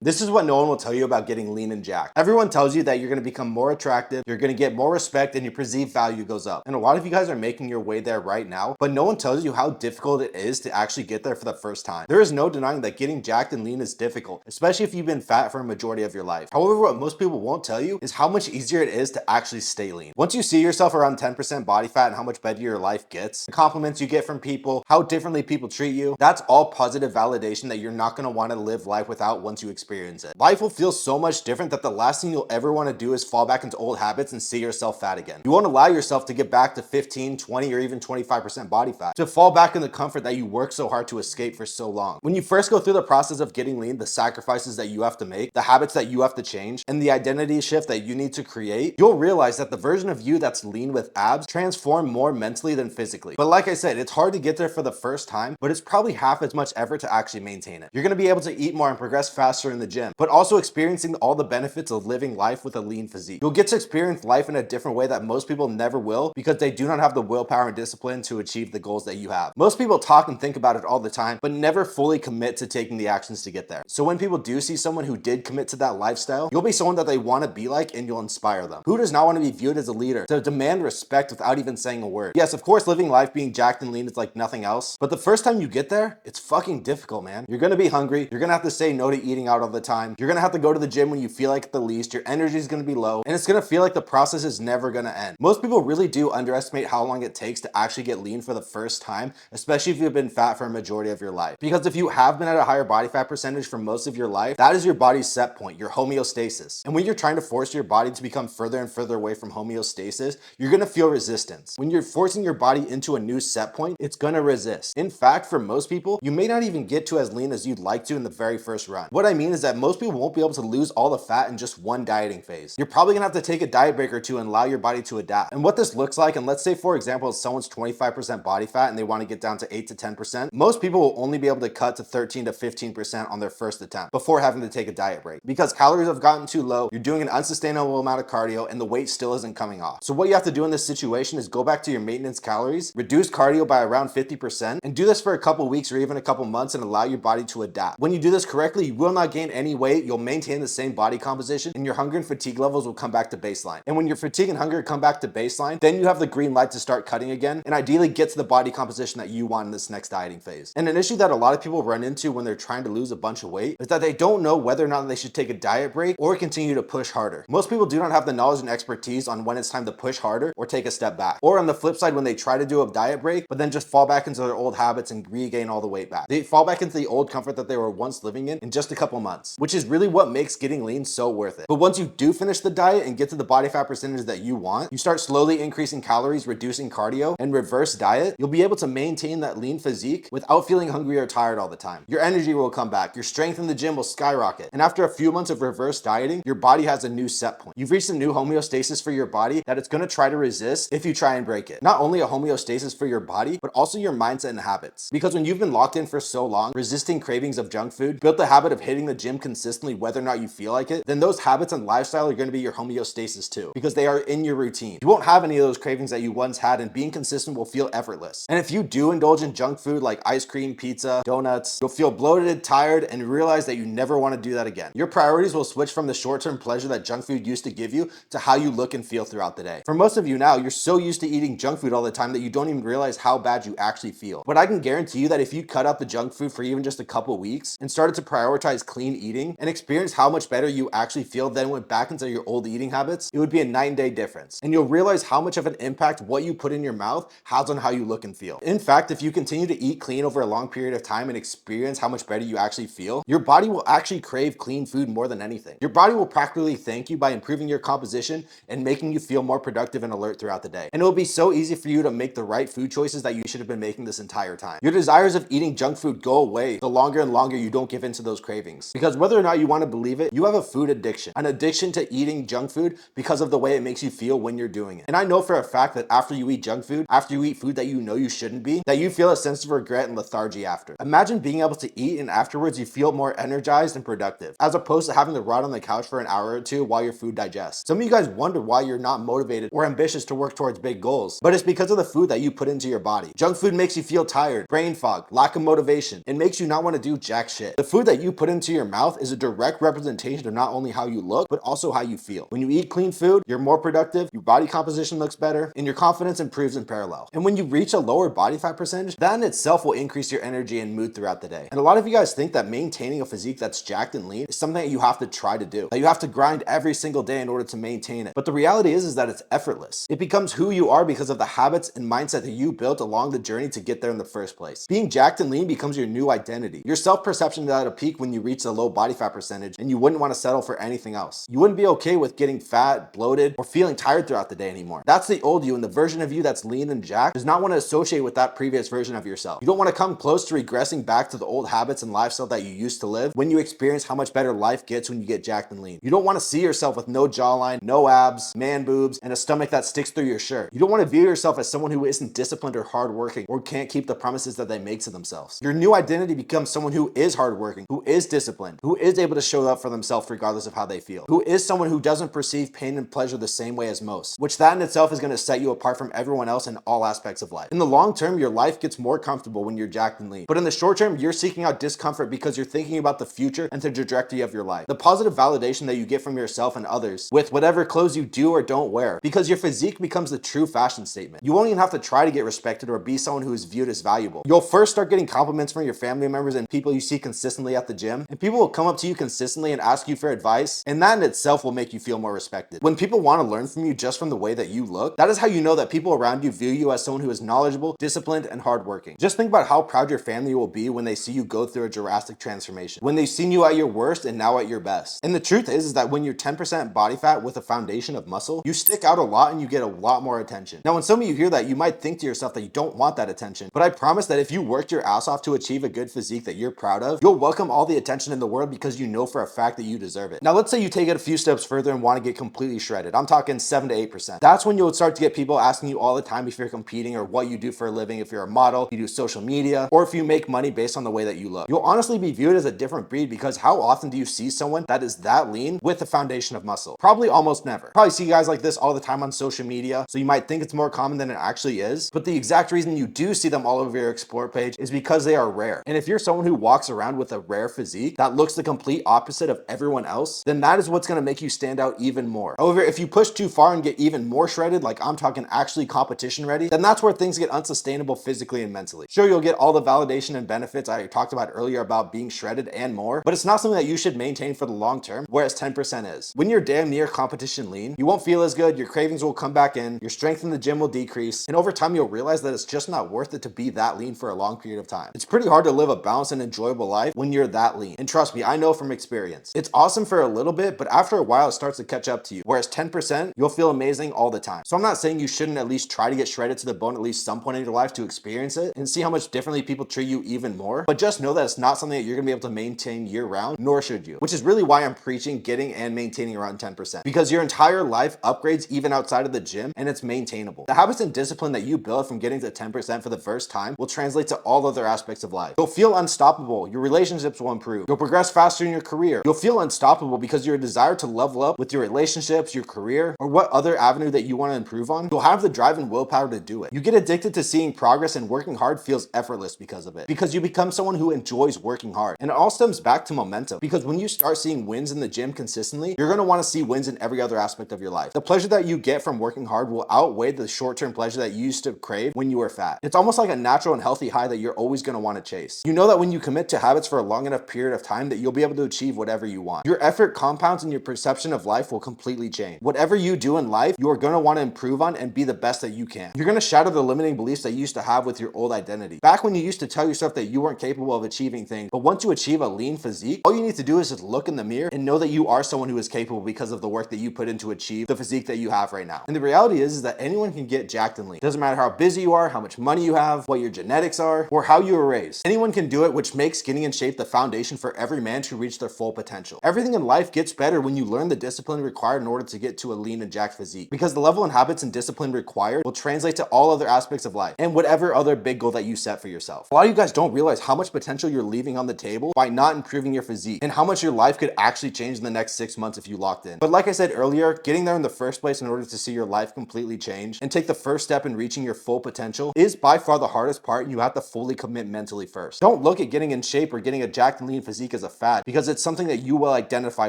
This is what no one will tell you about getting lean and jacked. Everyone tells you that you're going to become more attractive, you're going to get more respect, and your perceived value goes up. And a lot of you guys are making your way there right now, but no one tells you how difficult it is to actually get there for the first time. There is no denying that getting jacked and lean is difficult, especially if you've been fat for a majority of your life. However, what most people won't tell you is how much easier it is to actually stay lean. Once you see yourself around 10% body fat and how much better your life gets, the compliments you get from people, how differently people treat you, that's all positive validation that you're not going to want to live life without once you experience it. Life will feel so much different that the last thing you'll ever want to do is fall back into old habits and see yourself fat again. You won't allow yourself to get back to 15, 20, or even 25% body fat, to fall back in the comfort that you worked so hard to escape for so long. When you first go through the process of getting lean, the sacrifices that you have to make, the habits that you have to change, and the identity shift that you need to create, you'll realize that the version of you that's lean with abs transform more mentally than physically. But like I said, it's hard to get there for the first time, but it's probably half as much effort to actually maintain it. You're going to be able to eat more and progress faster in the gym, but also experiencing all the benefits of living life with a lean physique. You'll get to experience life in a different way that most people never will, because they do not have the willpower and discipline to achieve the goals that you have. Most people talk and think about it all the time, but never fully commit to taking the actions to get there. So when people do see someone who did commit to that lifestyle, you'll be someone that they want to be like, and you'll inspire them. Who does not want to be viewed as a leader, to demand respect without even saying a word? Yes, of course, living life being jacked and lean is like nothing else, but the first time you get there, it's fucking difficult, man. You're gonna be hungry, you're gonna have to say no to eating out all the time, you're gonna have to go to the gym when you feel like the least, your energy is gonna be low, and it's gonna feel like the process is never gonna end. Most people really do underestimate how long it takes to actually get lean for the first time, especially if you've been fat for a majority of your life. Because if you have been at a higher body fat percentage for most of your life, that is your body's set point, your homeostasis. And when you're trying to force your body to become further and further away from homeostasis, you're gonna feel resistance. When you're forcing your body into a new set point, it's gonna resist. In fact, for most people, you may not even get to as lean as you'd like to in the very first run. What I mean is that most people won't be able to lose all the fat in just one dieting phase. You're probably gonna have to take a diet break or two and allow your body to adapt. And what this looks like, and let's say for example, someone's 25% body fat and they want to get down to 8 to 10%, most people will only be able to cut to 13 to 15% on their first attempt before having to take a diet break. Because calories have gotten too low, you're doing an unsustainable amount of cardio, and the weight still isn't coming off. So what you have to do in this situation is go back to your maintenance calories, reduce cardio by around 50%, and do this for a couple weeks or even a couple months and allow your body to adapt. When you do this correctly, you will not gain any weight, you'll maintain the same body composition, and your hunger and fatigue levels will come back to baseline. And when your fatigue and hunger come back to baseline, then you have the green light to start cutting again, and ideally get to the body composition that you want in this next dieting phase. And an issue that a lot of people run into when they're trying to lose a bunch of weight is that they don't know whether or not they should take a diet break or continue to push harder. Most people do not have the knowledge and expertise on when it's time to push harder or take a step back. Or on the flip side, when they try to do a diet break, but then just fall back into their old habits and regain all the weight back. They fall back into the old comfort that they were once living in just a couple months, which is really what makes getting lean so worth it. But once you do finish the diet and get to the body fat percentage that you want, you start slowly increasing calories, reducing cardio, and reverse diet, you'll be able to maintain that lean physique without feeling hungry or tired all the time. Your energy will come back, your strength in the gym will skyrocket, and after a few months of reverse dieting, your body has a new set point. You've reached a new homeostasis for your body that it's going to try to resist if you try and break it. Not only a homeostasis for your body, but also your mindset and habits. Because when you've been locked in for so long, resisting cravings of junk food, built the habit of hitting the gym consistently whether or not you feel like it, then those habits and lifestyle are going to be your homeostasis too, because they are in your routine. You won't have any of those cravings that you once had, and being consistent will feel effortless. And if you do indulge in junk food like ice cream, pizza, donuts, you'll feel bloated, tired, and realize that you never want to do that again. Your priorities will switch from the short-term pleasure that junk food used to give you to how you look and feel throughout the day. For most of you now, you're so used to eating junk food all the time that you don't even realize how bad you actually feel. But I can guarantee you that if you cut out the junk food for even just a couple weeks and started to prioritize clean eating and experience how much better you actually feel, then went back into your old eating habits, it would be a night and day difference. And you'll realize how much of an impact what you put in your mouth has on how you look and feel. In fact, if you continue to eat clean over a long period of time and experience how much better you actually feel, your body will actually crave clean food more than anything. Your body will practically thank you by improving your composition and making you feel more productive and alert throughout the day. And it will be so easy for you to make the right food choices that you should have been making this entire time. Your desires of eating junk food go away the longer and longer you don't give into those cravings. Because whether or not you want to believe it, you have a food addiction, an addiction to eating junk food because of the way it makes you feel when you're doing it. And I know for a fact that after you eat junk food, after you eat food that you know you shouldn't be, that you feel a sense of regret and lethargy after. Imagine being able to eat and afterwards you feel more energized and productive, as opposed to having to rot on the couch for an hour or two while your food digests. Some of you guys wonder why you're not motivated or ambitious to work towards big goals, but it's because of the food that you put into your body. Junk food makes you feel tired, brain fog, lack of motivation. It makes you not want to do jack shit. The food that you put into your mouth is a direct representation of not only how you look, but also how you feel. When you eat clean food, you're more productive, your body composition looks better, and your confidence improves in parallel. And when you reach a lower body fat percentage, that in itself will increase your energy and mood throughout the day. And a lot of you guys think that maintaining a physique that's jacked and lean is something that you have to try to do, that you have to grind every single day in order to maintain it. But the reality is that it's effortless. It becomes who you are because of the habits and mindset that you built along the journey to get there in the first place. Being jacked and lean becomes your new identity. Your self-perception is at a peak when you reach a low body fat percentage, and you wouldn't want to settle for anything else. You wouldn't be okay with getting fat, bloated, or feeling tired throughout the day anymore. That's the old you, and the version of you that's lean and jacked does not want to associate with that previous version of yourself. You don't want to come close to regressing back to the old habits and lifestyle that you used to live when you experience how much better life gets when you get jacked and lean. You don't want to see yourself with no jawline, no abs, man boobs, and a stomach that sticks through your shirt. You don't want to view yourself as someone who isn't disciplined or hardworking or can't keep the promises that they make to themselves. Your new identity becomes someone who is hardworking, who is disciplined, who is able to show up for themselves regardless of how they feel, who is someone who doesn't perceive pain and pleasure the same way as most, which that in itself is going to set you apart from everyone else in all aspects of life. In the long term, your life gets more comfortable when you're jacked and lean. But in the short term, you're seeking out discomfort because you're thinking about the future and the trajectory of your life. The positive validation that you get from yourself and others with whatever clothes you do or don't wear, because your physique becomes the true fashion statement. You won't even have to try to get respected or be someone who is viewed as valuable. You'll first start getting compliments from your family members and people you see consistently at the gym, and people will come up to you consistently and ask you for advice, and that in itself will make you feel more respected. When people want to learn from you just from the way that you look, that is how you know that people around you view you as someone who is knowledgeable, disciplined, and hardworking. Just think about how proud your family will be when they see you go through a drastic transformation, when they've seen you at your worst and now at your best. And the truth is that when you're 10% body fat with a foundation of muscle, you stick out a lot and you get a lot more attention. Now, when some of you hear that, you might think to yourself that you don't want that attention, but I promise that if you worked your ass off to achieve a good physique that you're proud of, you'll welcome all the attention in the world because you know for a fact that you deserve it. Now, let's say you take it a few steps further and want to get completely shredded. I'm talking 7 to 8%. That's when you'll start to get people asking you all the time if you're competing or what you do for a living, if you're a model, you do social media, or if you make money based on the way that you look. You'll honestly be viewed as a different breed because how often do you see someone that is that lean with a foundation of muscle? Probably almost never. Probably see guys like this all the time on social media, so you might think it's more common than it actually is, but the exact reason you do see them all over your explore page is because they are rare. And if you're someone who walks around with a rare physique that looks the complete opposite of everyone else, then that is what's going to make you stand out even more. However, if you push too far and get even more shredded, like I'm talking actually competition ready, then that's where things get unsustainable physically and mentally. Sure, you'll get all the validation and benefits I talked about earlier about being shredded and more, but it's not something that you should maintain for the long term, whereas 10% is. When you're damn near competition lean, you won't feel as good, your cravings will come back in, your strength in the gym will decrease, and over time you'll realize that it's just not worth it to be that lean for a long period of time. It's pretty hard to live a balanced and enjoyable life when you're that lean. And trust me, I know from experience. It's awesome for a little bit, but after a while it starts to catch up to you. Whereas 10%, you'll feel amazing all the time. So I'm not saying you shouldn't at least try to get shredded to the bone at least some point in your life to experience it and see how much differently people treat you even more. But just know that it's not something that you're gonna be able to maintain year round, nor should you. Which is really why I'm preaching getting and maintaining around 10%. Because your entire life upgrades even outside of the gym and it's maintainable. The habits and discipline that you build from getting to 10% for the first time will translate to all other aspects of life. You'll feel unstoppable, your relationships will improve, you'll progress faster in your career, you'll feel unstoppable because your desire to level up with your relationships, your career, or what other avenue that you want to improve on, you'll have the drive and willpower to do it. You get addicted to seeing progress and working hard feels effortless because of it, because you become someone who enjoys working hard. And it all stems back to momentum, because when you start seeing wins in the gym consistently, you're going to want to see wins in every other aspect of your life. The pleasure that you get from working hard will outweigh the short-term pleasure that you used to crave when you were fat. It's almost like a natural and healthy high that you're always going to want to chase. You know that when you commit to habits for a long enough period of time that you'll be able to achieve whatever you want. Your effort compounds and your perception of life will completely change. Whatever you do in life, you are going to want to improve on and be the best that you can. You're going to shatter the limiting beliefs that you used to have with your old identity. Back when you used to tell yourself that you weren't capable of achieving things, but once you achieve a lean physique, all you need to do is just look in the mirror and know that you are someone who is capable because of the work that you put in to achieve the physique that you have right now. And the reality is that anyone can get jacked and lean. Doesn't matter how busy you are, how much money you have, what your genetics are, or how you were raised. Anyone can do it, which makes getting in shape the foundation for every man to reach their full potential. Everything in life gets better when you learn the discipline required in order to get to a lean and jacked physique, because the level and habits and discipline required will translate to all other aspects of life and whatever other big goal that you set for yourself. A lot of you guys don't realize how much potential you're leaving on the table by not improving your physique, and how much your life could actually change in the next 6 months if you locked in. But like I said earlier, getting there in the first place in order to see your life completely change and take the first step in reaching your full potential is by far the hardest part, and you have to fully commit mentally first. Don't look at getting in shape or getting a jacked and lean physique as as a fad because it's something that you will identify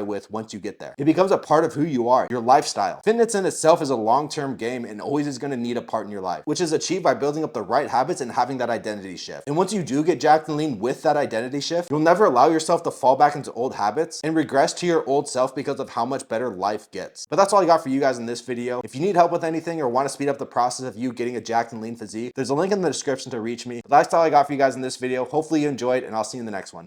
with once you get there. It becomes a part of who you are, your lifestyle. Fitness in itself is a long-term game and always is going to need a part in your life, which is achieved by building up the right habits and having that identity shift. And once you do get jacked and lean with that identity shift, you'll never allow yourself to fall back into old habits and regress to your old self because of how much better life gets. But that's all I got for you guys in this video. If you need help with anything or want to speed up the process of you getting a jacked and lean physique, there's a link in the description to reach me. But that's all I got for you guys in this video. Hopefully you enjoyed, and I'll see you in the next one.